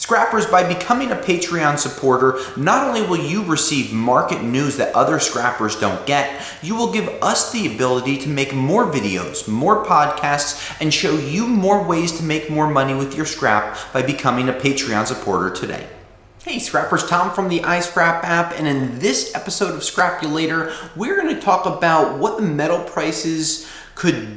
Scrappers, by becoming a Patreon supporter, not only will you receive market news that other scrappers don't get, you will give us the ability to make more videos, more podcasts, and show you more ways to make more money with your scrap by becoming a Patreon supporter today. Hey Scrappers, Tom from the iScrap app, and in this episode of Scrapulator, we're going to talk about what the metal prices could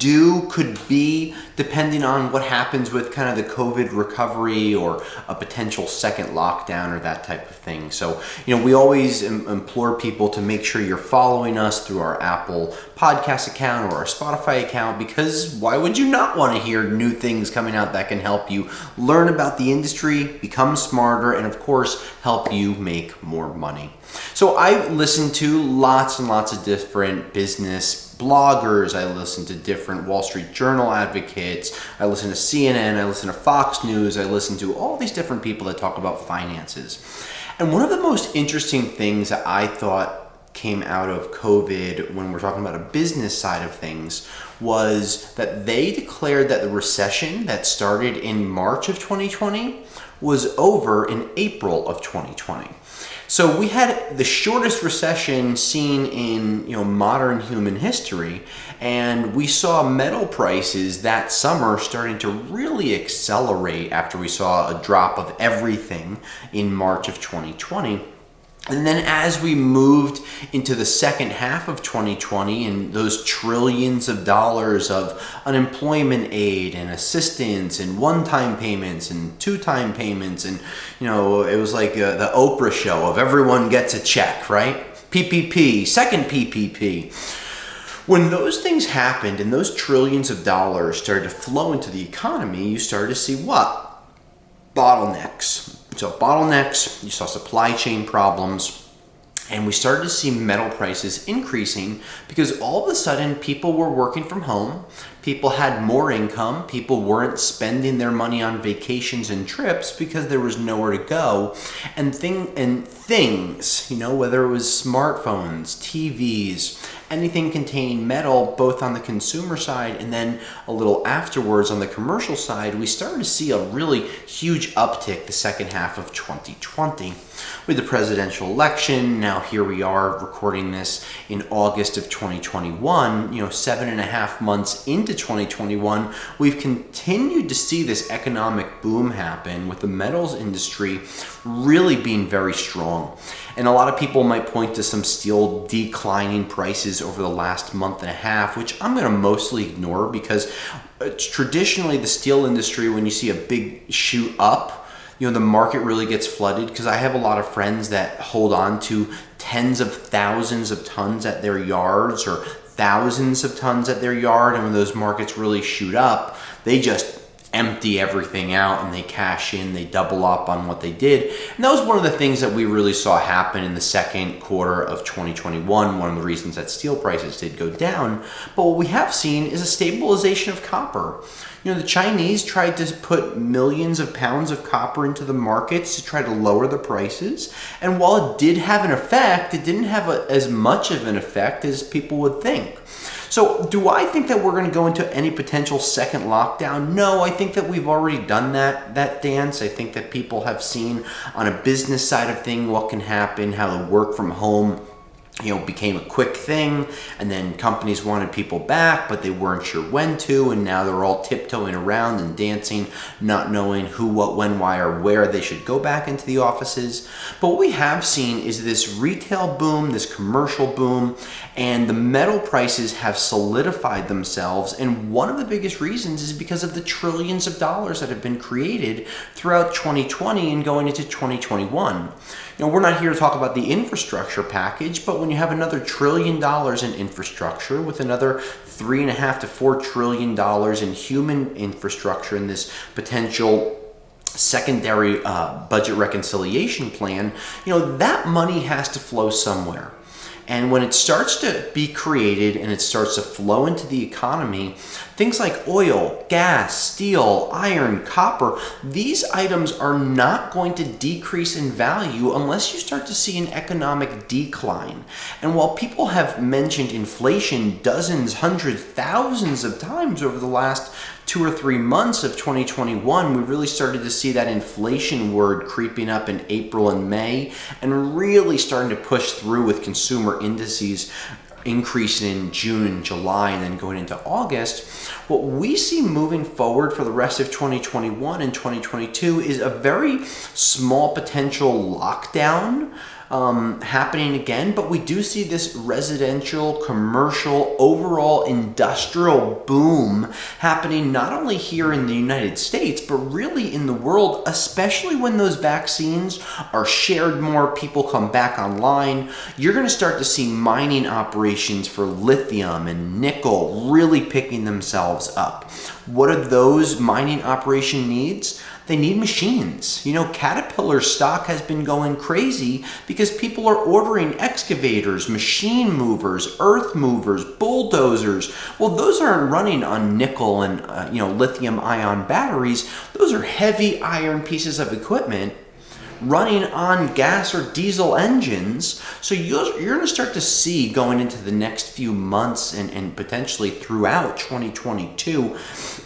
be, depending on what happens with kind of the COVID recovery or a potential second lockdown or that type of thing. So, we always implore people to make sure you're following us through our Apple Podcast account or our Spotify account, because why would you not want to hear new things coming out that can help you learn about the industry, become smarter, and of course, help you make more money. So I listen to lots and lots of different business bloggers. I listen to different Wall Street Journal advocates. I listen to CNN. I listen to Fox News. I listen to all these different people that talk about finances. And one of the most interesting things that I thought came out of COVID when we're talking about a business side of things was that they declared that the recession that started in March of 2020 was over in April of 2020. So we had the shortest recession seen in modern human history, and we saw metal prices that summer starting to really accelerate after we saw a drop of everything in March of 2020. And then as we moved into the second half of 2020 and those trillions of dollars of unemployment aid and assistance and one-time payments and two-time payments, and it was like the Oprah show of everyone gets a check, right? PPP, second PPP. When those things happened and those trillions of dollars started to flow into the economy, you started to see what? Bottlenecks. So bottlenecks, you saw supply chain problems, and we started to see metal prices increasing because all of a sudden people were working from home, people had more income, people weren't spending their money on vacations and trips because there was nowhere to go, and things, whether it was smartphones, TVs, anything containing metal, both on the consumer side and then a little afterwards on the commercial side, we started to see a really huge uptick the second half of 2020. With the presidential election, now here we are recording this in August of 2021, 7.5 months into 2021, we've continued to see this economic boom happen with the metals industry really being very strong. And a lot of people might point to some steel declining prices over the last month and a half, which I'm going to mostly ignore because traditionally the steel industry, when you see a big shoot up, the market really gets flooded, because I have a lot of friends that hold on to tens of thousands of tons at their yards or thousands of tons at their yard, and when those markets really shoot up, they just empty everything out and they cash in, they double up on what they did. And that was one of the things that we really saw happen in the second quarter of 2021, one of the reasons that steel prices did go down. But what we have seen is a stabilization of copper. The Chinese tried to put millions of pounds of copper into the markets to try to lower the prices. And while it did have an effect, it didn't have as much of an effect as people would think. So do I think that we're going to go into any potential second lockdown? No, I think that we've already done that dance. I think that people have seen on a business side of thing what can happen, how the work from home became a quick thing, and then companies wanted people back, but they weren't sure when to, and now they're all tiptoeing around and dancing, not knowing who, what, when, why, or where they should go back into the offices. But what we have seen is this retail boom, this commercial boom, and the metal prices have solidified themselves, and one of the biggest reasons is because of the trillions of dollars that have been created throughout 2020 and going into 2021. We're not here to talk about the infrastructure package, but when you have another $1 trillion in infrastructure with another $3.5 to $4 trillion in human infrastructure in this potential secondary budget reconciliation plan, that money has to flow somewhere. And when it starts to be created and it starts to flow into the economy, things like oil, gas, steel, iron, copper, these items are not going to decrease in value unless you start to see an economic decline. And while people have mentioned inflation dozens, hundreds, thousands of times over the last 2 or 3 months of 2021, we really started to see that inflation word creeping up in April and May and really starting to push through with consumer indices increasing in June and July and then going into August. What we see moving forward for the rest of 2021 and 2022 is a very small potential lockdown happening again, but we do see this residential, commercial, overall industrial boom happening not only here in the United States, but really in the world, especially when those vaccines are shared more, people come back online. You're going to start to see mining operations for lithium and nickel really picking themselves up. What are those mining operation needs? They need machines. Caterpillar stock has been going crazy because people are ordering excavators, machine movers, earth movers, bulldozers. Well, those aren't running on nickel and lithium ion batteries. Those are heavy iron pieces of equipment running on gas or diesel engines. So you're going to start to see going into the next few months and potentially throughout 2022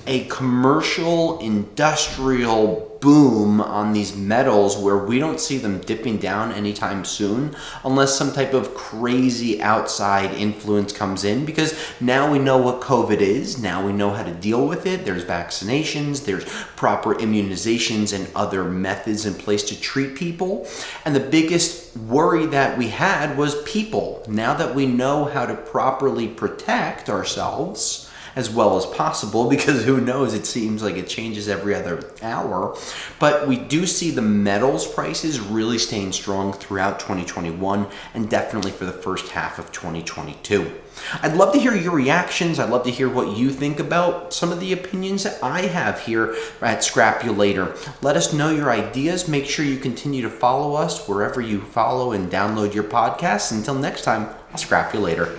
a commercial industrial boom on these metals where we don't see them dipping down anytime soon unless some type of crazy outside influence comes in, because now we know what COVID is, now we know how to deal with it. There's vaccinations, there's proper immunizations and other methods in place to treat people. And the biggest worry that we had was people. Now that we know how to properly protect ourselves as well as possible, because who knows, it seems like it changes every other hour. But we do see the metals prices really staying strong throughout 2021 and definitely for the first half of 2022. I'd love to hear your reactions. I'd love to hear what you think about some of the opinions that I have here at Scrapulator. Let us know your ideas. Make sure you continue to follow us wherever you follow and download your podcasts. Until next time, I'll scrap you later.